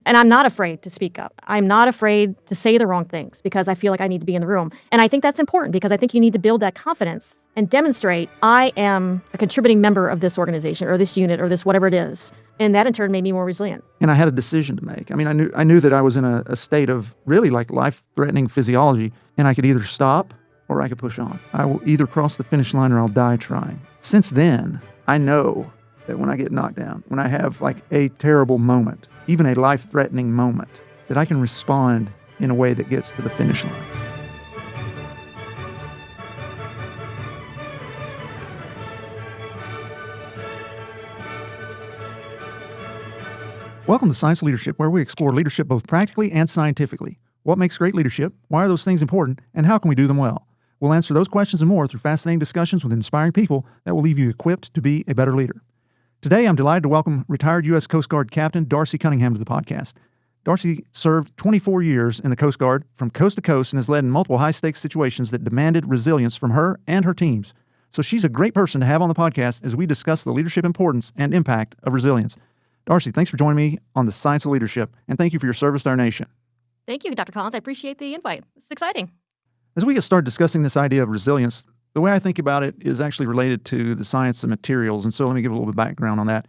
And I'm not afraid to speak up. I'm not afraid to say the wrong things because I feel like I need to be in the room. And I think that's important because I think you need to build that confidence and demonstrate I am a contributing member of this organization or this unit or this whatever it is. And that in turn made me more resilient. And I had a decision to make. I mean, I knew that I was in a state of really like life-threatening physiology, and I could either stop or I could push on. I will either cross the finish line or I'll die trying. Since then, I know that when I get knocked down, when I have like a terrible moment, even a life-threatening moment, that I can respond in a way that gets to the finish line. Welcome to Science Leadership, where we explore leadership both practically and scientifically. What makes great leadership? Why are those things important? And how can we do them well? We'll answer those questions and more through fascinating discussions with inspiring people that will leave you equipped to be a better leader. Today, I'm delighted to welcome retired U.S. Coast Guard Captain Darcie Cunningham to the podcast. Darcie served 24 years in the Coast Guard from coast to coast and has led in multiple high-stakes situations that demanded resilience from her and her teams. So she's a great person to have on the podcast as we discuss the leadership importance and impact of resilience. Darcie, thanks for joining me on the Science of Leadership, and thank you for your service to our nation. Thank you, Dr. Collins. I appreciate the invite. It's exciting. As we get started discussing this idea of resilience, the way I think about it is actually related to the science of materials, and so let me give a little bit of background on that.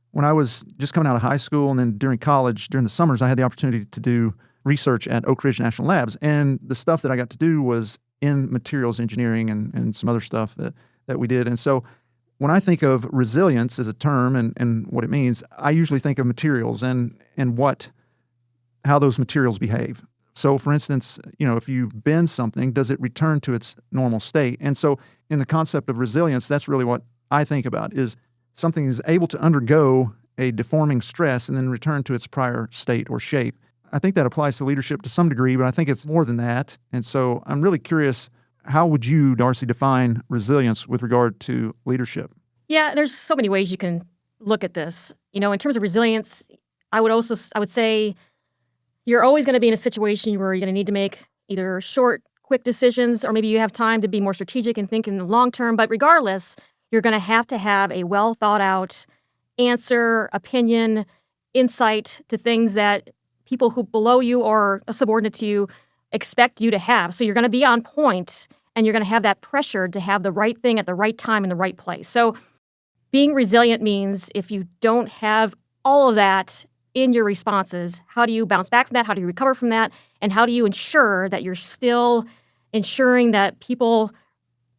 When I was just coming out of high school and then during college, during the summers, I had the opportunity to do research at Oak Ridge National Labs, and the stuff that I got to do was in materials engineering and some other stuff that we did. And so when I think of resilience as a term and what it means, I usually think of materials and how those materials behave. So for instance, if you bend something, does it return to its normal state? And so in the concept of resilience, that's really what I think about, is something is able to undergo a deforming stress and then return to its prior state or shape. I think that applies to leadership to some degree, but I think it's more than that. And so I'm really curious, how would you, Darcie, define resilience with regard to leadership? Yeah, there's so many ways you can look at this. In terms of resilience, I would say you're always going to be in a situation where you're going to need to make either short, quick decisions, or maybe you have time to be more strategic and think in the long term. But regardless, you're going to have a well thought out answer, opinion, insight to things that people who below you or a subordinate to you expect you to have. So you're going to be on point, and you're going to have that pressure to have the right thing at the right time in the right place. So being resilient means if you don't have all of that in your responses, how do you bounce back from that? How do you recover from that? And how do you ensure that you're still ensuring that people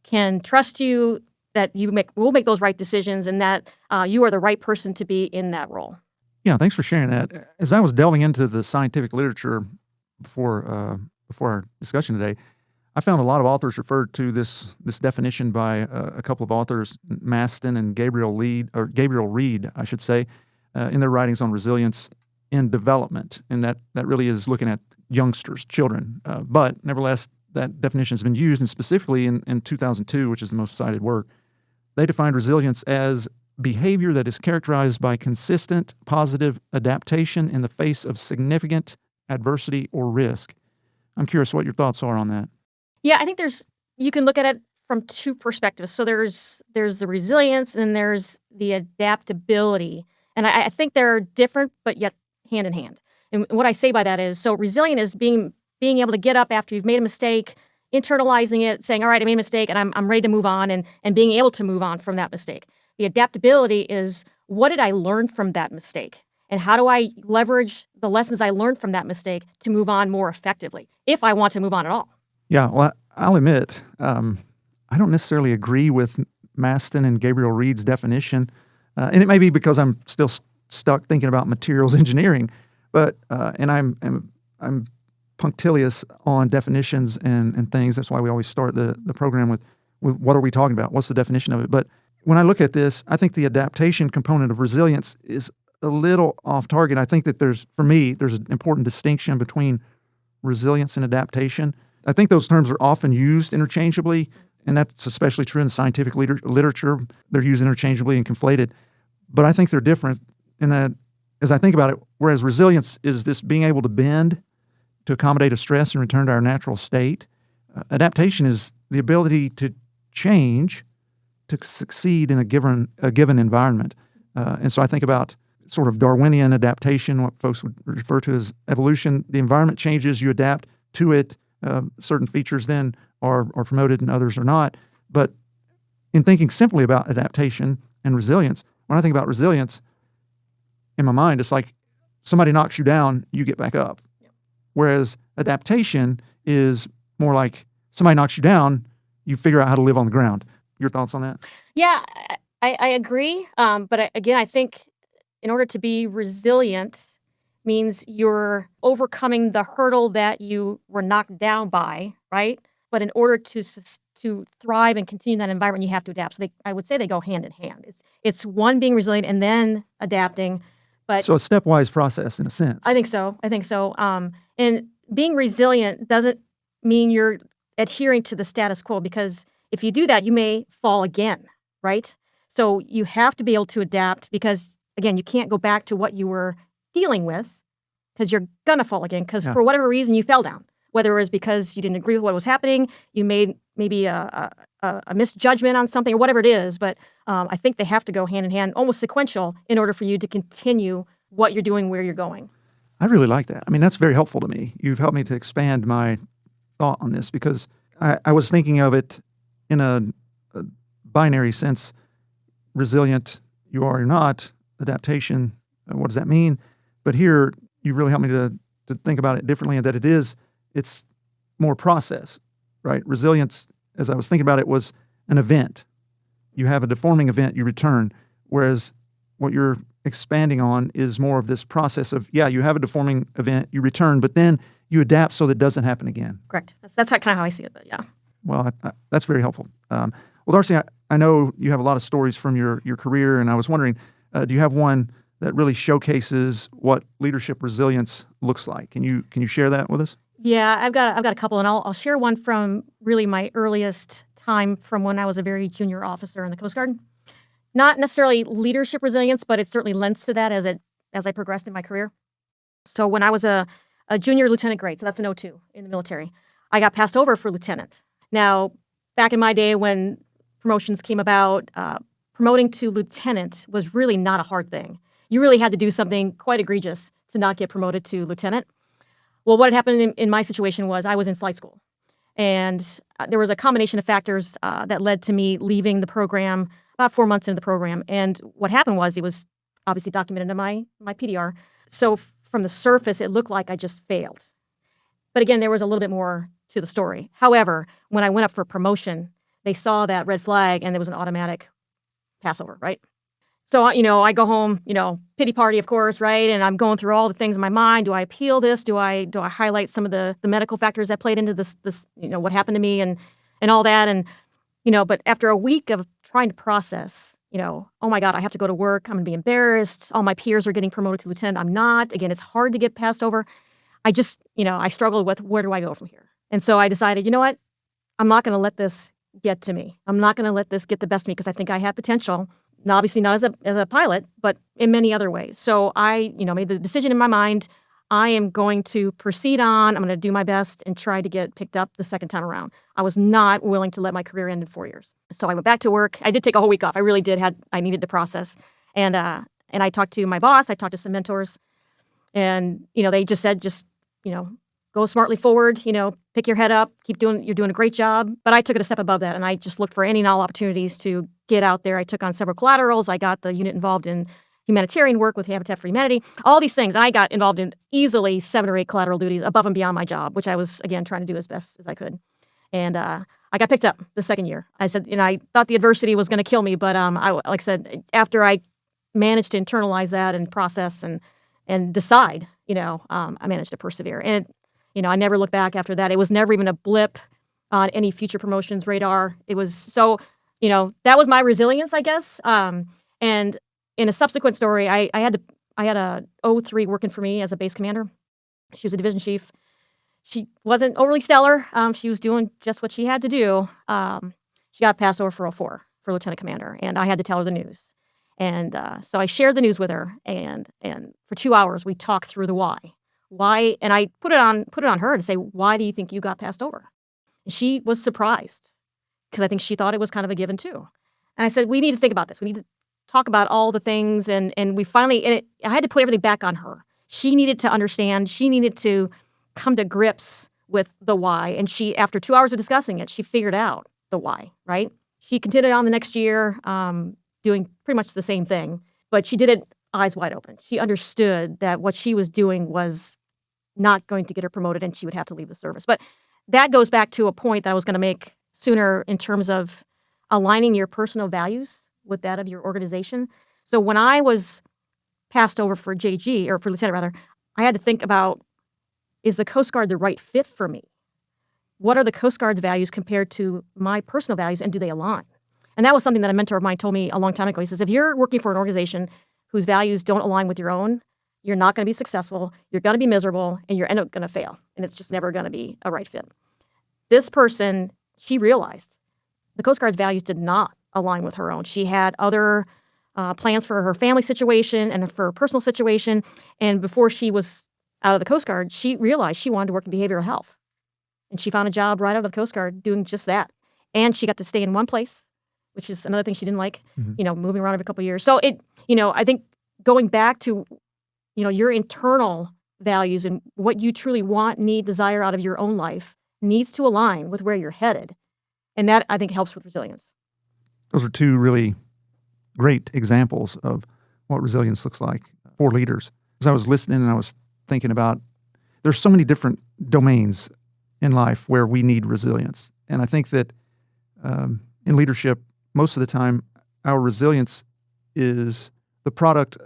can trust you, that you will make those right decisions, and that you are the right person to be in that role? Yeah, thanks for sharing that. As I was delving into the scientific literature before our discussion today, I found a lot of authors referred to this definition by a couple of authors, Maston and Gabriel Reed, I should say, in their writings on resilience in development, and that really is looking at youngsters, children. But nevertheless, that definition has been used, and specifically in 2002, which is the most cited work, they defined resilience as behavior that is characterized by consistent positive adaptation in the face of significant adversity or risk. I'm curious what your thoughts are on that. Yeah, I think you can look at it from two perspectives. So there's the resilience and there's the adaptability. And I think they're different, but yet hand in hand. And what I say by that is, so resilient is being able to get up after you've made a mistake, internalizing it, saying, all right, I made a mistake and I'm ready to move on, and being able to move on from that mistake. The adaptability is, what did I learn from that mistake? And how do I leverage the lessons I learned from that mistake to move on more effectively, if I want to move on at all? Yeah, well, I'll admit, I don't necessarily agree with Maston and Gabriel Reed's definition, and it may be because I'm still stuck thinking about materials engineering, but and I'm punctilious on definitions and things. That's why we always start the program with what are we talking about? What's the definition of it? But when I look at this, I think the adaptation component of resilience is a little off target. I think that there's an important distinction between resilience and adaptation. I think those terms are often used interchangeably, and that's especially true in the scientific literature. They're used interchangeably and conflated. But I think they're different in that, as I think about it, whereas resilience is this being able to bend to accommodate a stress and return to our natural state, adaptation is the ability to change to succeed in a given environment. And so I think about sort of Darwinian adaptation, what folks would refer to as evolution. The environment changes, you adapt to it. Certain features then are promoted and others are not. But in thinking simply about adaptation and resilience, when I think about resilience, in my mind, it's like somebody knocks you down, you get back up. Whereas adaptation is more like somebody knocks you down, you figure out how to live on the ground. Your thoughts on that? Yeah, I agree. But again, I think in order to be resilient means you're overcoming the hurdle that you were knocked down by, right? But in order to thrive and continue in that environment, you have to adapt. So I would say they go hand in hand. It's one being resilient and then adapting. But So a stepwise process in a sense. I think so. And being resilient doesn't mean you're adhering to the status quo, because if you do that, you may fall again, right? So you have to be able to adapt because, again, you can't go back to what you were dealing with because you're going to fall again because for whatever reason you fell down, whether it was because you didn't agree with what was happening, you made maybe a misjudgment on something or whatever it is. But I think they have to go hand in hand, almost sequential, in order for you to continue what you're doing, where you're going. I really like that. I mean, that's very helpful to me. You've helped me to expand my thought on this because I was thinking of it in a binary sense. Resilient, you are or not. Adaptation, what does that mean? But here, you really helped me to think about it differently, and that it's more process, right? Resilience, as I was thinking about it, was an event. You have a deforming event, you return. Whereas what you're expanding on is more of this process of, you have a deforming event, you return, but then you adapt so that it doesn't happen again. Correct. That's kind of how I see it, but yeah. Well, that's very helpful. Well, Darcie, I know you have a lot of stories from your career, and I was wondering, do you have one that really showcases what leadership resilience looks like? Can you share that with us? Yeah, I've got a couple, and I'll share one from really my earliest time from when I was a very junior officer in the Coast Guard. Not necessarily leadership resilience, but it certainly lends to that as I progressed in my career. So when I was a junior lieutenant grade, so that's an O2 in the military, I got passed over for lieutenant. Now, back in my day when promotions came about, promoting to lieutenant was really not a hard thing. You really had to do something quite egregious to not get promoted to lieutenant. Well, what had happened in my situation was I was in flight school. And there was a combination of factors that led to me leaving the program about 4 months into the program. And what happened was it was obviously documented in my PDR. So from the surface, it looked like I just failed. But again, there was a little bit more to the story. However, when I went up for promotion, they saw that red flag and there was an automatic passover, right? So, I go home, pity party, of course, right? And I'm going through all the things in my mind. Do I appeal this? Do I highlight some of the medical factors that played into this, what happened to me and all that? And, but after a week of trying to process, oh my God, I have to go to work. I'm going to be embarrassed. All my peers are getting promoted to lieutenant. I'm not. Again, it's hard to get passed over. I just, I struggled with where do I go from here? And so I decided, you know what? I'm not going to let this get to me. I'm not going to let this get the best of me because I think I have potential. Now, obviously not as a pilot, but in many other ways. So I, made the decision in my mind, I am going to proceed on. I'm going to do my best and try to get picked up the second time around. I was not willing to let my career end in 4 years. So I went back to work. I did take a whole week off. I really did. I needed to process. And I talked to my boss. I talked to some mentors. And, they just said, go smartly forward, pick your head up, you're doing a great job. But I took it a step above that, and I just looked for any and all opportunities to get out there. I took on several collaterals. I got the unit involved in humanitarian work with Habitat for Humanity, all these things. I got involved in easily 7 or 8 collateral duties above and beyond my job, which I was, again, trying to do as best as I could. And I got picked up the second year. I said, I thought the adversity was going to kill me, but like I said, after I managed to internalize that and process and decide, I managed to persevere. And I never looked back after that. It was never even a blip on any future promotions radar. It was so, that was my resilience, I guess. And in a subsequent story, I had a O3 working for me as a base commander. She was a division chief. She wasn't overly stellar. She was doing just what she had to do. She got passed over for O4 for lieutenant commander, and I had to tell her the news. And so I shared the news with her, and for 2 hours we talked through the why. Why? And I put it on her and say, why do you think you got passed over? And she was surprised because I think she thought it was kind of a given too. And I said, we need to think about this. We need to talk about all the things, and we finally, I had to put everything back on her. She needed to understand. She needed to come to grips with the why. And she, after 2 hours of discussing it, she figured out the why, right? She continued on the next year, doing pretty much the same thing, but she did it eyes wide open. She understood that what she was doing was not going to get her promoted and she would have to leave the service. But that goes back to a point that I was going to make sooner in terms of aligning your personal values with that of your organization. So when I was passed over for JG, or for lieutenant rather, I had to think about, is the Coast Guard the right fit for me? What are the Coast Guard's values compared to my personal values, and do they align? And that was something that a mentor of mine told me a long time ago. He says, if you're working for an organization whose values don't align with your own, you're not going to be successful, you're going to be miserable, and you're end up going to fail. And it's just never going to be a right fit. This person, she realized the Coast Guard's values did not align with her own. She had other plans for her family situation and for her personal situation. And before she was out of the Coast Guard, she realized she wanted to work in behavioral health. And she found a job right out of the Coast Guard doing just that. And she got to stay in one place, which is another thing she didn't like, moving around every couple of years. So I think going back to, your internal values and what you truly want, need, desire out of your own life needs to align with where you're headed. And that, I think, helps with resilience. Those are two really great examples of what resilience looks like for leaders. As I was listening and I was thinking about, there's so many different domains in life where we need resilience. And I think that in leadership, most of the time, our resilience is the product,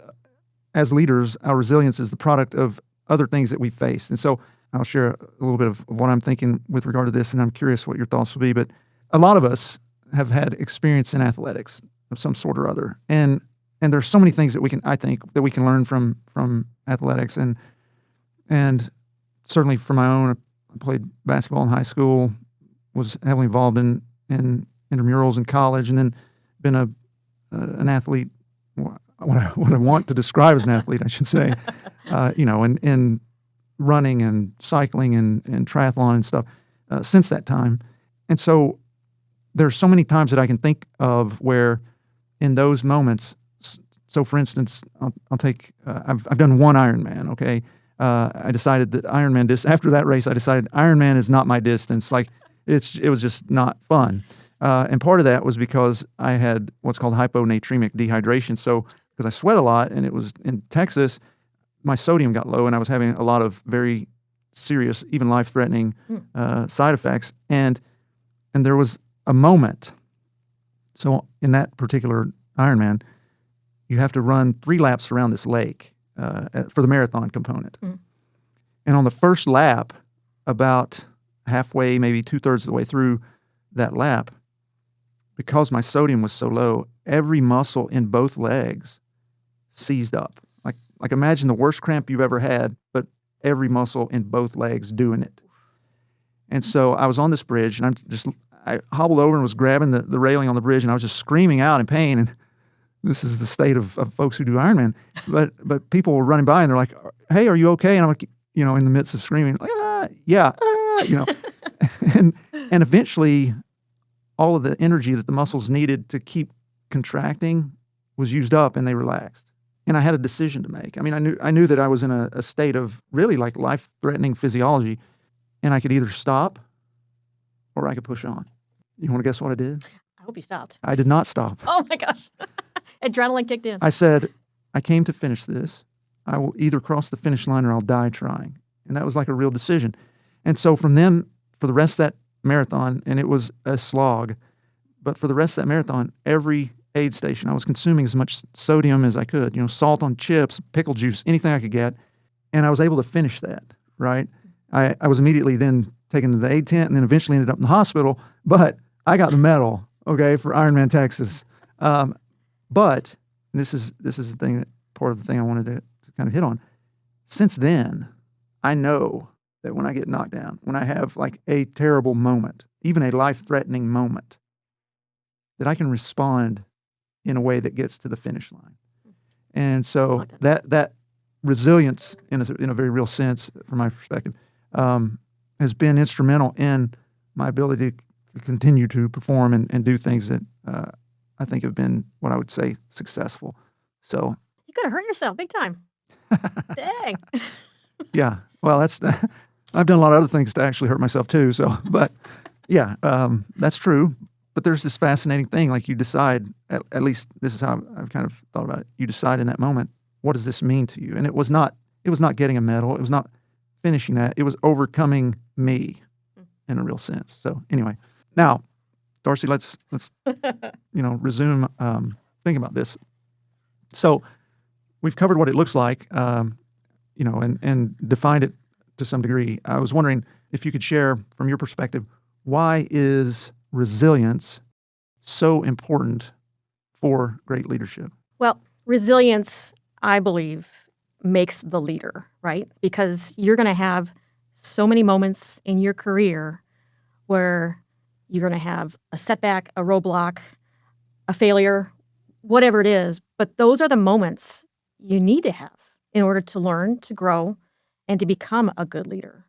as leaders, our resilience is the product of other things that we face. And so I'll share a little bit of what I'm thinking with regard to this, and I'm curious what your thoughts will be. But a lot of us have had experience in athletics of some sort or other. And there's so many things that we can learn from athletics. And certainly for my own, I played basketball in high school, was heavily involved in intramurals in college, and then been an athlete, what I want to describe as an athlete, I should say, in running and cycling and triathlon and stuff since that time. And so there's so many times that I can think of where in those moments, so for instance, I'll take, I've done one Ironman, okay? I decided that Ironman, after that race, I decided Ironman is not my distance. Like, it was just not fun. And part of that was because I had what's called hyponatremic dehydration. So, because I sweat a lot, and it was in Texas, my sodium got low, and I was having a lot of very serious, even life-threatening side effects. And there was a moment. So in that particular Ironman, you have to run 3 laps around this lake for the marathon component. And on the first lap, about halfway, maybe 2/3 of the way through that lap, because my sodium was so low, every muscle in both legs seized up. Like imagine the worst cramp you've ever had, but every muscle in both legs doing it. And so I was on this bridge, and I hobbled over and was grabbing the railing on the bridge, and I was just screaming out in pain. And this is the state of folks who do Ironman. But people were running by, and they're like, "Hey, are you okay?" And I'm like, in the midst of screaming, like, yeah, and eventually, all of the energy that the muscles needed to keep contracting was used up, and they relaxed. And I had a decision to make. I mean, I knew that I was in a state of really like life-threatening physiology, and I could either stop or I could push on. You want to guess what I did? I hope you stopped. I did not stop. Oh my gosh. Adrenaline kicked in. I said, I came to finish this. I will either cross the finish line or I'll die trying. And that was like a real decision. And so from then, for the rest of that marathon, and it was a slog, but for the rest of that marathon, every aid station, I was consuming as much sodium as I could, salt on chips, pickle juice, anything I could get. And I was able to finish that, right? I was immediately then taken to the aid tent and then eventually ended up in the hospital, but I got the medal, okay, for Ironman Texas. But this is the thing, part of the thing I wanted to kind of hit on. Since then, I know that when I get knocked down, when I have like a terrible moment, even a life-threatening moment, that I can respond in a way that gets to the finish line. And so that resilience, in a very real sense, from my perspective, has been instrumental in my ability to continue to perform and do things that I think have been what I would say successful. So You could have hurt yourself big time. Dang. yeah, well, I've done a lot of other things to actually hurt myself too. So, but yeah, that's true. But there's this fascinating thing, like you decide, at least this is how I've kind of thought about it. You decide in that moment, what does this mean to you? And it was not getting a medal. It was not finishing that. It was overcoming me in a real sense. So anyway, now, Darcie, let's resume thinking about this. So we've covered what it looks like, and defined it to some degree. I was wondering if you could share from your perspective, why is resilience so important for great leadership? Well, resilience, I believe, makes the leader, right? Because you're going to have so many moments in your career where you're going to have a setback, a roadblock, a failure, whatever it is. But those are the moments you need to have in order to learn, to grow, and to become a good leader.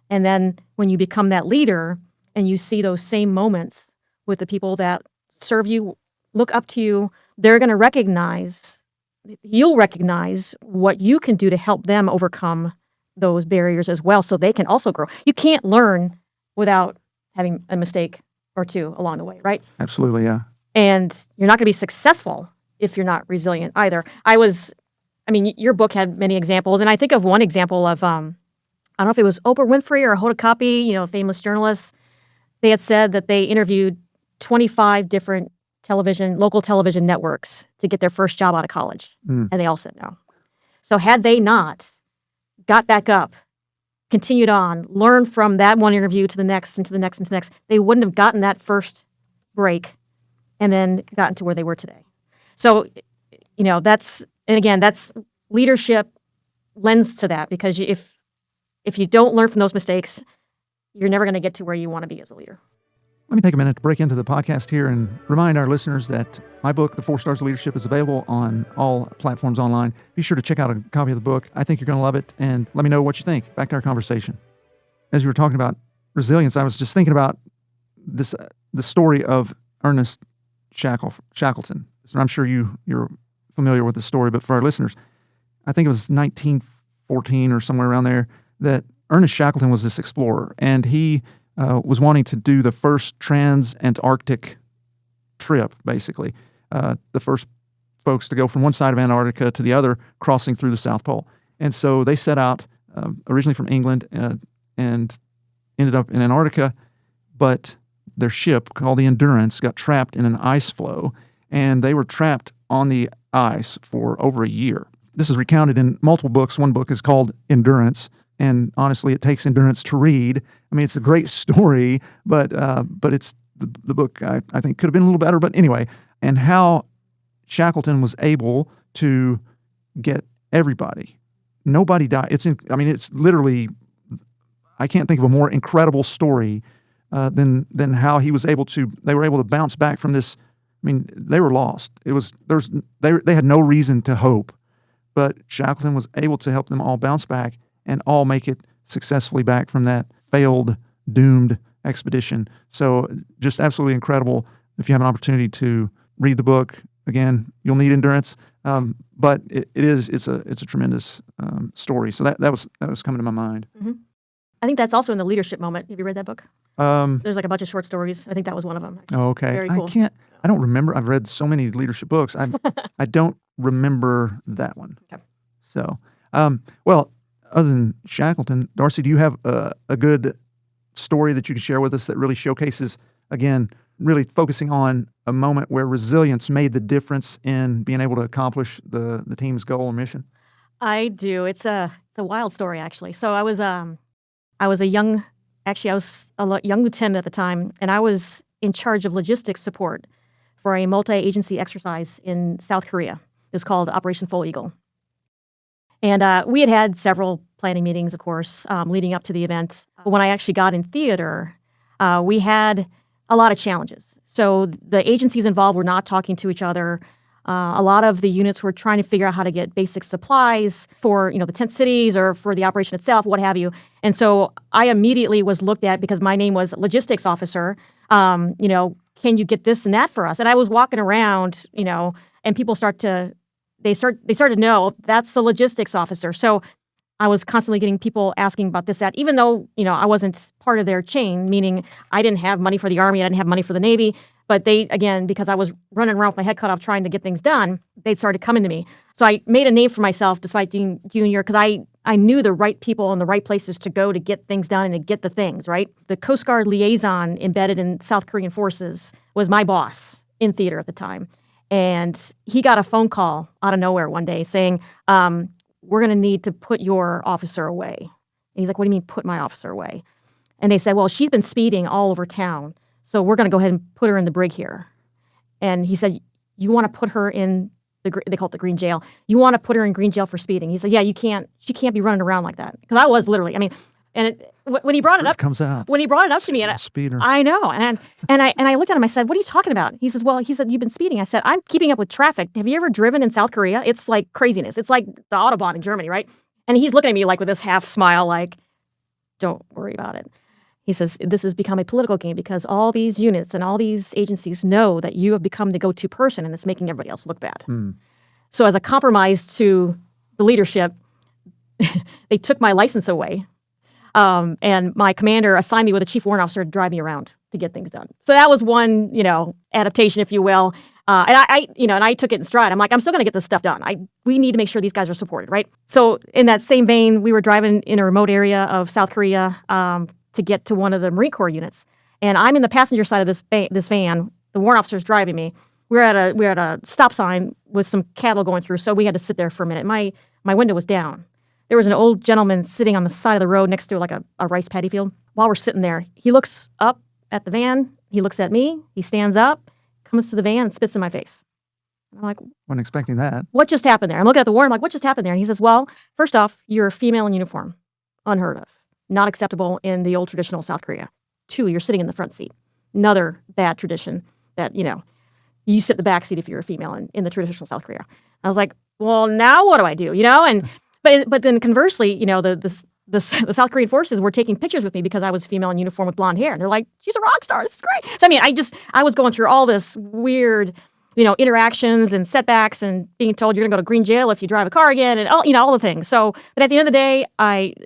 And then when you become that leader and you see those same moments with the people that serve you, look up to you, you'll recognize what you can do to help them overcome those barriers as well so they can also grow. You can't learn without having a mistake or two along the way, right? Absolutely, yeah. And you're not going to be successful if you're not resilient either. Your book had many examples, and I think of one example of, I don't know if it was Oprah Winfrey or Hoda Kotb, famous journalists. They had said that they interviewed 25 different local television networks to get their first job out of college, and they all said no. So had they not got back up, continued on, learned from that one interview to the next and to the next and to the next, they wouldn't have gotten that first break and then gotten to where they were today. So, that's leadership lends to that, because if you don't learn from those mistakes, you're never going to get to where you want to be as a leader. Let me take a minute to break into the podcast here and remind our listeners that my book, The 4 Stars of Leadership, is available on all platforms online. Be sure to check out a copy of the book. I think you're going to love it, and let me know what you think. Back to our conversation. As you were talking about resilience, I was just thinking about the story of Ernest Shackleton. So I'm sure you're familiar with the story, but for our listeners, I think it was 1914 or somewhere around there that Ernest Shackleton was this explorer, and he was wanting to do the first trans-Antarctic trip, basically. The first folks to go from one side of Antarctica to the other, crossing through the South Pole. And so they set out originally from England and ended up in Antarctica, but their ship, called the Endurance, got trapped in an ice floe, and they were trapped on the ice for over a year. This is recounted in multiple books. One book is called Endurance, and honestly, it takes endurance to read. I mean, it's a great story, but it's the book I think could have been a little better. But anyway, and how Shackleton was able to get everybody. Nobody died. It's literally, I can't think of a more incredible story than how he was able to. They were able to bounce back from this. I mean, they were lost. They had no reason to hope, but Shackleton was able to help them all bounce back and all make it successfully back from that failed, doomed expedition. So just absolutely incredible. If you have an opportunity to read the book, again, you'll need endurance, but it's a tremendous story. So that was coming to my mind. Mm-hmm. I think that's also in the leadership moment. Have you read that book? There's like a bunch of short stories. I think that was one of them. Oh, okay. Very cool. I don't remember. I've read so many leadership books. I don't remember that one. Okay. So, well, other than Shackleton, Darcie, do you have a good story that you can share with us that really showcases, again, really focusing on a moment where resilience made the difference in being able to accomplish the team's goal or mission? I do. It's a wild story, actually. So I was a young lieutenant at the time, and I was in charge of logistics support for a multi-agency exercise in South Korea. It was called Operation Full Eagle. And we had several planning meetings, of course, leading up to the event. But when I actually got in theater, we had a lot of challenges. So the agencies involved were not talking to each other. A lot of the units were trying to figure out how to get basic supplies for, the tent cities or for the operation itself, what have you. And so I immediately was looked at because my name was logistics officer. can you get this and that for us? And I was walking around, and people started to know that's the logistics officer. So I was constantly getting people asking about this, that, even though, I wasn't part of their chain, meaning I didn't have money for the Army, I didn't have money for the Navy, but they, again, because I was running around with my head cut off trying to get things done, they started coming to me. So I made a name for myself despite being junior, because I knew the right people and the right places to go to get things done and to get the things, right? The Coast Guard liaison embedded in South Korean forces was my boss in theater at the time. And he got a phone call out of nowhere one day saying, we're going to need to put your officer away. And he's like, what do you mean put my officer away? And they said, well, she's been speeding all over town, so we're going to go ahead and put her in the brig here. And he said, you want to put her in they call it the green jail. You want to put her in green jail for speeding. He said, yeah, she can't be running around like that. Because I was literally, when he brought it up, comes out. When he brought it up to me, and speeder. I know, and I looked at him. I said, "What are you talking about?" He says, "You've been speeding." I said, "I'm keeping up with traffic. Have you ever driven in South Korea? It's like craziness. It's like the Autobahn in Germany, right?" And he's looking at me like with this half smile, like, "Don't worry about it." He says, "This has become a political game because all these units and all these agencies know that you have become the go-to person, and it's making everybody else look bad." So, as a compromise to the leadership, they took my license away. And my commander assigned me with a chief warrant officer to drive me around to get things done. So that was one, adaptation, if you will. And I took it in stride. I'm like, I'm still going to get this stuff done. We need to make sure these guys are supported, right? So in that same vein, we were driving in a remote area of South Korea to get to one of the Marine Corps units, and I'm in the passenger side of this van. The warrant officer's driving me. We're at a stop sign with some cattle going through, so we had to sit there for a minute. My window was down. There was an old gentleman sitting on the side of the road next to like a rice paddy field. While we're sitting there, he looks up at the van. He looks at me. He stands up, comes to the van, and spits in my face. I'm like, wasn't expecting that. What just happened there? I'm looking at the warrant. I'm like, what just happened there? And he says, well, first off, you're a female in uniform. Unheard of. Not acceptable in the old traditional South Korea. 2, you're sitting in the front seat. Another bad tradition that, you sit in the back seat if you're a female in the traditional South Korea. I was like, well, now what do I do? And But then conversely, the South Korean forces were taking pictures with me because I was a female in uniform with blonde hair. And they're like, she's a rock star. This is great. So, I was going through all this weird, interactions and setbacks and being told you're going to go to green jail if you drive a car again and all the things. So, but at the end of the day,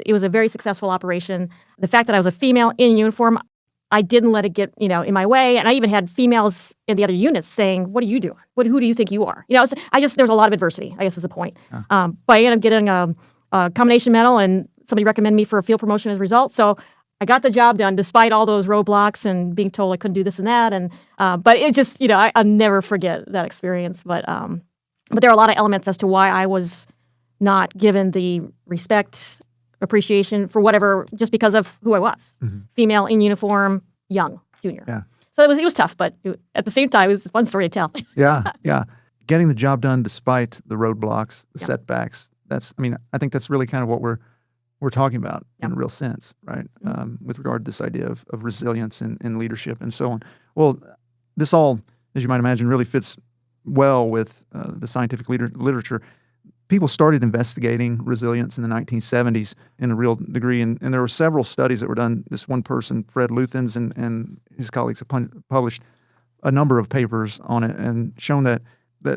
it was a very successful operation. The fact that I was a female in uniform, I didn't let it get, in my way. And I even had females in the other units saying, what are you doing? Who do you think you are? So there's a lot of adversity, I guess is the point. Yeah. But I ended up getting a combination medal, and somebody recommended me for a field promotion as a result. So I got the job done despite all those roadblocks and being told I couldn't do this and that. And but it just, I'll never forget that experience. But there are a lot of elements as to why I was not given the respect, appreciation for whatever, just because of who I was. Mm-hmm. Female in uniform, young, junior. Yeah. So it was tough, but at the same time, it was a fun story to tell. Yeah. Getting the job done despite the roadblocks, the setbacks. I think that's really kind of what we're talking about in a real sense, right? Mm-hmm. With regard to this idea of resilience and leadership and so on. Well, this all, as you might imagine, really fits well with the scientific literature. People started investigating resilience in the 1970s in a real degree, and there were several studies that were done. This one person, Fred Luthens, and his colleagues have published a number of papers on it and shown that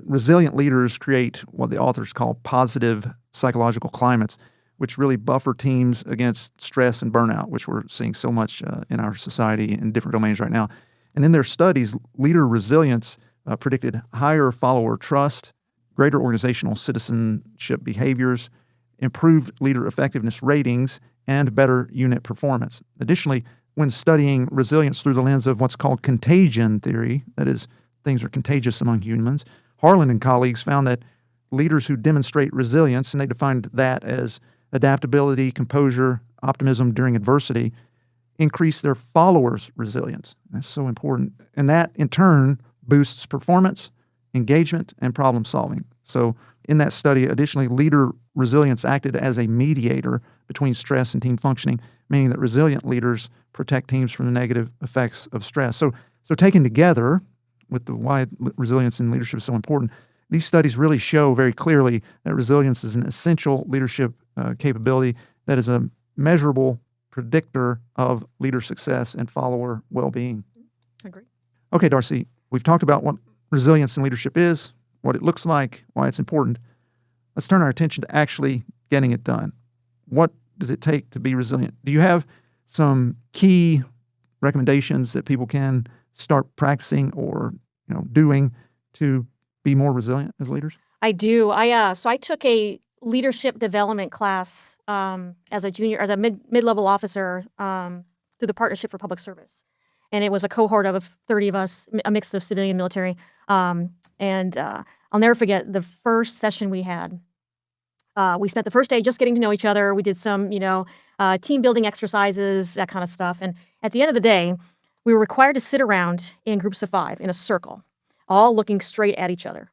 resilient leaders create what the authors call positive psychological climates, which really buffer teams against stress and burnout, which we're seeing so much in our society in different domains right now. And in their studies, leader resilience predicted higher follower trust, greater organizational citizenship behaviors, improved leader effectiveness ratings, and better unit performance. Additionally, when studying resilience through the lens of what's called contagion theory, that is, things are contagious among humans, Harlan and colleagues found that leaders who demonstrate resilience, and they defined that as adaptability, composure, optimism during adversity, increase their followers' resilience. That's so important. And that, in turn, boosts performance, engagement, and problem solving. So in that study, additionally, leader resilience acted as a mediator between stress and team functioning, meaning that resilient leaders protect teams from the negative effects of stress. So taken together with the why resilience in leadership is so important, these studies really show very clearly that resilience is an essential leadership capability that is a measurable predictor of leader success and follower well-being. Agree. Okay, Darcie, we've talked about what resilience in leadership is, what it looks like, why it's important. Let's turn our attention to actually getting it done. What does it take to be resilient? Do you have some key recommendations that people can start practicing or doing to be more resilient as leaders? I do. So I took a leadership development class as a mid-level officer through the Partnership for Public Service, and it was a cohort of 30 of us, a mix of civilian and military. I'll never forget the first session we had. We spent the first day just getting to know each other. We did some, team building exercises, that kind of stuff. And at the end of the day, we were required to sit around in groups of 5 in a circle, all looking straight at each other.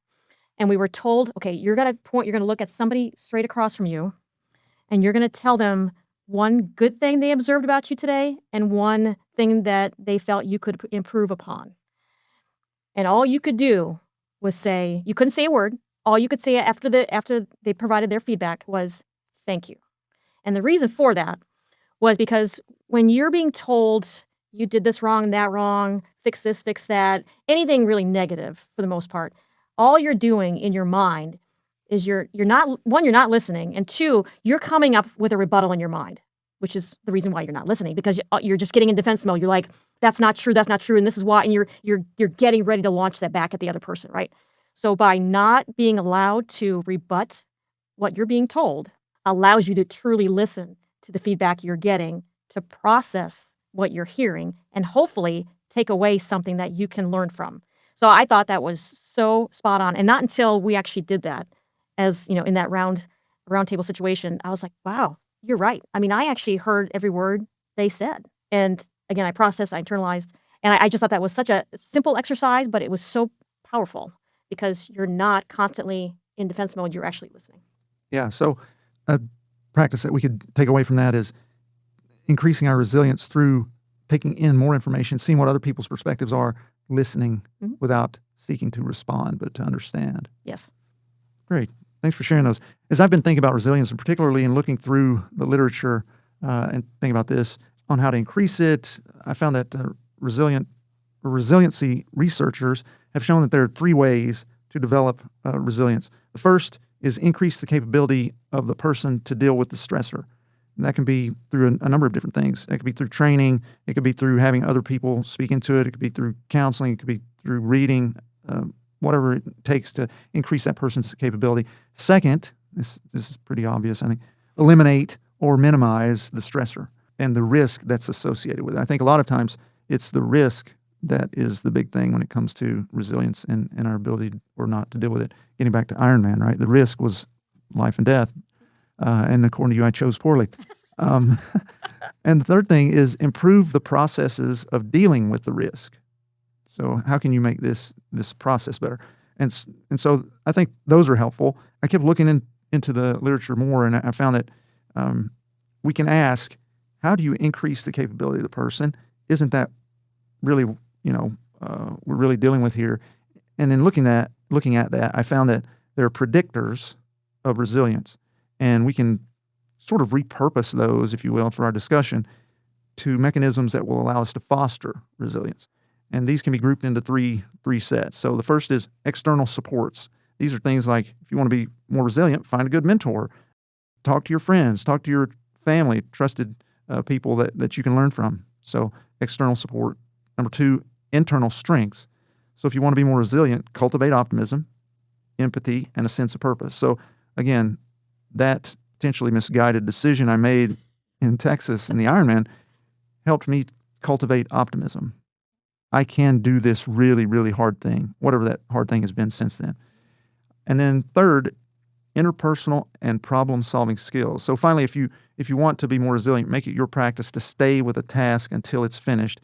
And we were told, okay, you're going to look at somebody straight across from you, and you're going to tell them one good thing they observed about you today and one thing that they felt you could improve upon. And all you could do was say, you couldn't say a word. All you could say after they provided their feedback was, thank you. And the reason for that was because when you're being told you did this wrong, that wrong, fix this, fix that, anything really negative for the most part, all you're doing in your mind is you're not listening, and 2, you're coming up with a rebuttal in your mind, which is the reason why you're not listening, because you're just getting in defense mode. You're like, that's not true, and this is why, and you're getting ready to launch that back at the other person, right? So by not being allowed to rebut what you're being told allows you to truly listen to the feedback you're getting, to process what you're hearing, and hopefully take away something that you can learn from. So I thought that was so spot on. And not until we actually did that, as in that round table situation, I was like, wow, you're right. I mean, I actually heard every word they said. And again, I processed, I internalized, and I just thought that was such a simple exercise, but it was so powerful because you're not constantly in defense mode, you're actually listening. Yeah, so a practice that we could take away from that is increasing our resilience through taking in more information, seeing what other people's perspectives are, listening without seeking to respond, but to understand. Yes. Great. Thanks for sharing those. As I've been thinking about resilience, and particularly in looking through the literature and thinking about this on how to increase it, I found that resiliency researchers have shown that there are 3 ways to develop resilience. The first is increase the capability of the person to deal with the stressor. And that can be through a number of different things. It could be through training. It could be through having other people speak into it. It could be through counseling. It could be through reading, whatever it takes to increase that person's capability. Second, this is pretty obvious, I think, eliminate or minimize the stressor and the risk that's associated with it. I think a lot of times it's the risk that is the big thing when it comes to resilience and our ability or not to deal with it. Getting back to Iron Man, right? The risk was life and death. And according to you, I chose poorly. And the third thing is improve the processes of dealing with the risk. So how can you make this process better? And so I think those are helpful. I kept looking into the literature more, and I found that we can ask, how do you increase the capability of the person? Isn't that really, we're really dealing with here? And in looking at that, I found that there are predictors of resilience. And we can sort of repurpose those, if you will, for our discussion to mechanisms that will allow us to foster resilience. And these can be grouped into three sets. So the first is external supports. These are things like, if you want to be more resilient, find a good mentor. Talk to your friends. Talk to your family, trusted people that you can learn from. So external support. Number 2, internal strengths. So if you want to be more resilient, cultivate optimism, empathy, and a sense of purpose. So again, that potentially misguided decision I made in Texas in the Ironman helped me cultivate optimism. I can do this really, really hard thing, whatever that hard thing has been since then. And then third, interpersonal and problem-solving skills. So finally, if you want to be more resilient, make it your practice to stay with a task until it's finished,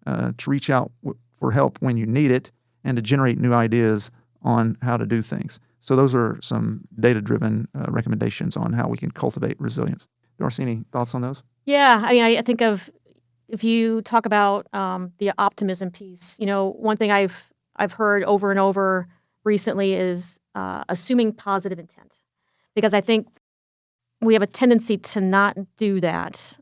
to reach out for help when you need it, and to generate new ideas on how to do things. So those are some data-driven recommendations on how we can cultivate resilience. Darcie, any thoughts on those? Yeah, I mean, I think of, if you talk about the optimism piece, one thing I've heard over and over recently is assuming positive intent, because I think we have a tendency to not do that,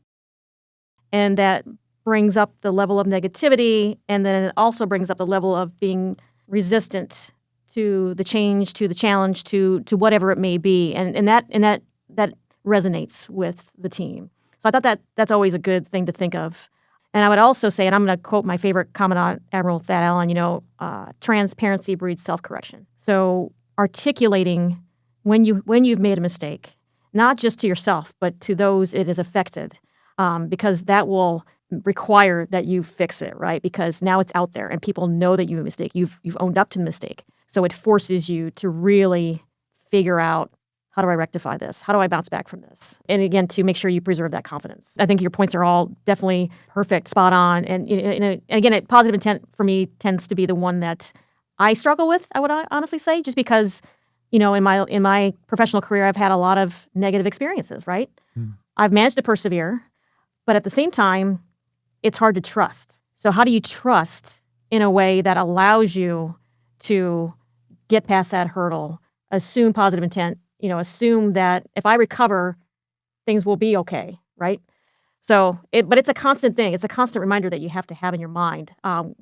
and that brings up the level of negativity, and then it also brings up the level of being resistant to the change, to the challenge, to whatever it may be, and that resonates with the team. So I thought that's always a good thing to think of. And I would also say, and I'm going to quote my favorite Commandant Admiral Thad Allen, transparency breeds self-correction. So articulating when you've made a mistake, not just to yourself, but to those it has affected, because that will require that you fix it, right? Because now it's out there and people know that you made a mistake. You've owned up to the mistake. So it forces you to really figure out, how do I rectify this? How do I bounce back from this? And again, to make sure you preserve that confidence. I think your points are all definitely perfect, spot on. And again, positive intent for me tends to be the one that I struggle with, I would honestly say, just because, in my professional career, I've had a lot of negative experiences, right? I've managed to persevere, but at the same time, it's hard to trust. So how do you trust in a way that allows you to get past that hurdle, assume positive intent, assume that if I recover, things will be okay, right? So, but it's a constant thing. It's a constant reminder that you have to have in your mind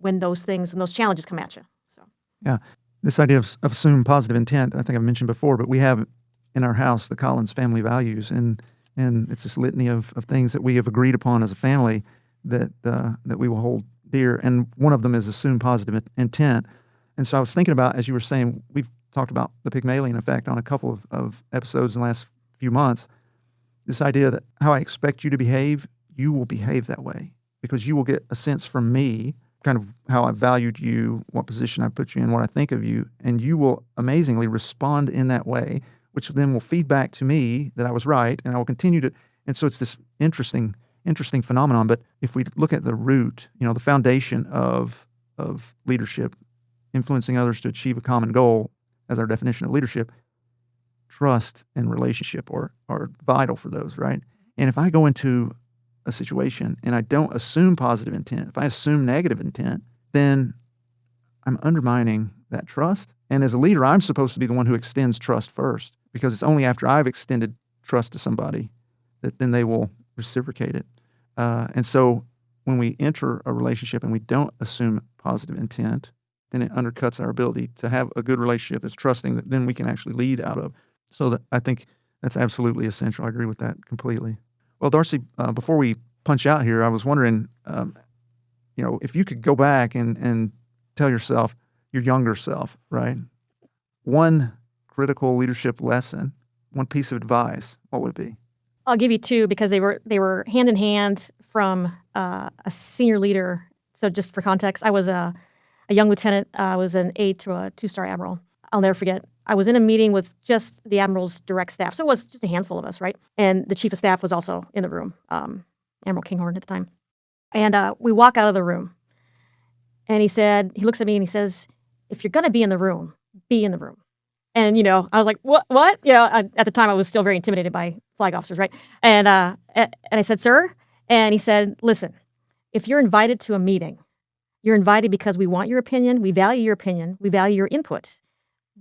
when those challenges come at you. So, yeah, this idea of assume positive intent, I think I've mentioned before, but we have in our house the Collins family values, and it's this litany of things that we have agreed upon as a family that we will hold dear, and one of them is assume positive intent. And so I was thinking about, as you were saying, we've talked about the Pygmalion effect on a couple of episodes in the last few months. This idea that how I expect you to behave, you will behave that way, because you will get a sense from me, kind of how I valued you, what position I put you in, what I think of you, and you will amazingly respond in that way, which then will feed back to me that I was right, and I will continue to. And so it's this interesting phenomenon. But if we look at the root, the foundation of leadership, influencing others to achieve a common goal, as our definition of leadership, trust and relationship are vital for those, right? And if I go into a situation and I don't assume positive intent, if I assume negative intent, then I'm undermining that trust. And as a leader, I'm supposed to be the one who extends trust first, because it's only after I've extended trust to somebody that then they will reciprocate it. And so when we enter a relationship and we don't assume positive intent, then it undercuts our ability to have a good relationship that's trusting, that then we can actually lead out of. So I think that's absolutely essential. I agree with that completely. Well, Darcie, before we punch out here, I was wondering, if you could go back and tell yourself, your younger self, right, one critical leadership lesson, one piece of advice, what would it be? I'll give you two, because they were hand in hand from a senior leader. So just for context, I was a young lieutenant. I was an aide to a 2-star admiral. I'll never forget. I was in a meeting with just the admiral's direct staff. So it was just a handful of us, right? And the chief of staff was also in the room, Admiral Kinghorn at the time. And we walk out of the room. And he looks at me and he says, if you're going to be in the room, be in the room. And, I was like, what? At the time I was still very intimidated by flag officers, right? And I said, sir? And he said, listen, if you're invited to a meeting, you're invited because we want your opinion, we value your input.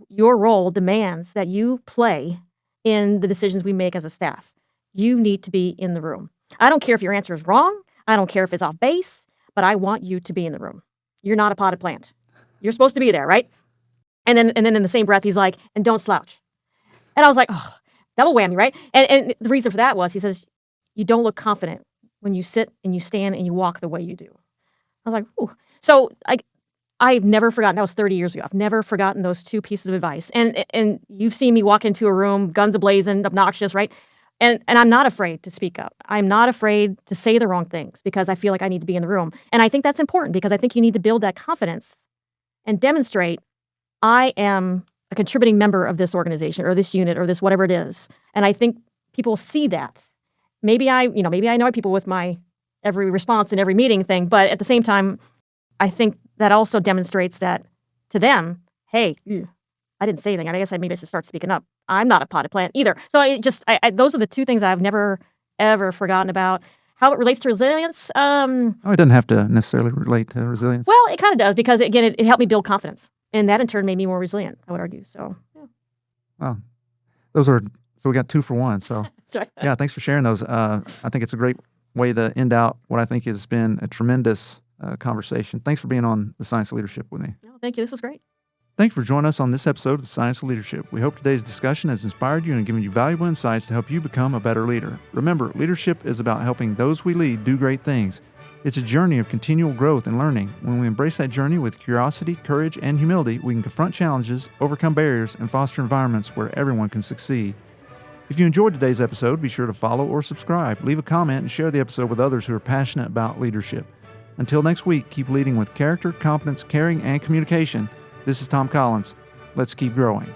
Your role demands that you play in the decisions we make as a staff. You need to be in the room. I don't care if your answer is wrong. I don't care if it's off base, but I want you to be in the room. You're not a potted plant. You're supposed to be there, right? And then in the same breath, he's like, and don't slouch. And I was like, oh, double whammy, right? And the reason for that was, he says, you don't look confident when you sit and you stand and you walk the way you do. I was like, ooh. So I've never forgotten. That was 30 years ago. I've never forgotten those two pieces of advice. And you've seen me walk into a room, guns a-blazing, obnoxious, right? And I'm not afraid to speak up. I'm not afraid to say the wrong things, because I feel like I need to be in the room. And I think that's important, because I think you need to build that confidence and demonstrate, I am a contributing member of this organization or this unit or this whatever it is. And I think people see that. Maybe I annoy people with my every response in every meeting thing, but at the same time, I think that also demonstrates that to them, hey, I didn't say anything. I guess maybe I should start speaking up. I'm not a potted plant either. So those are the two things I've never, ever forgotten about. How it relates to resilience? It doesn't have to necessarily relate to resilience. Well, it kind of does, because, again, it helped me build confidence. And that, in turn, made me more resilient, I would argue. So, yeah. Wow. So we got 2 for 1. So, That's right. yeah, thanks for sharing those. I think it's a great way to end out what I think has been a tremendous conversation. Thanks for being on the Science of Leadership with me. No, thank you. This was great. Thank you for joining us on this episode of the Science of Leadership. We hope today's discussion has inspired you and given you valuable insights to help you become a better leader. Remember, leadership is about helping those we lead do great things. It's a journey of continual growth and learning. When we embrace that journey with curiosity, courage, and humility, we can confront challenges, overcome barriers, and foster environments where everyone can succeed. If you enjoyed today's episode, be sure to follow or subscribe, leave a comment, and share the episode with others who are passionate about leadership. Until next week, keep leading with character, competence, caring, and communication. This is Tom Collins. Let's keep growing.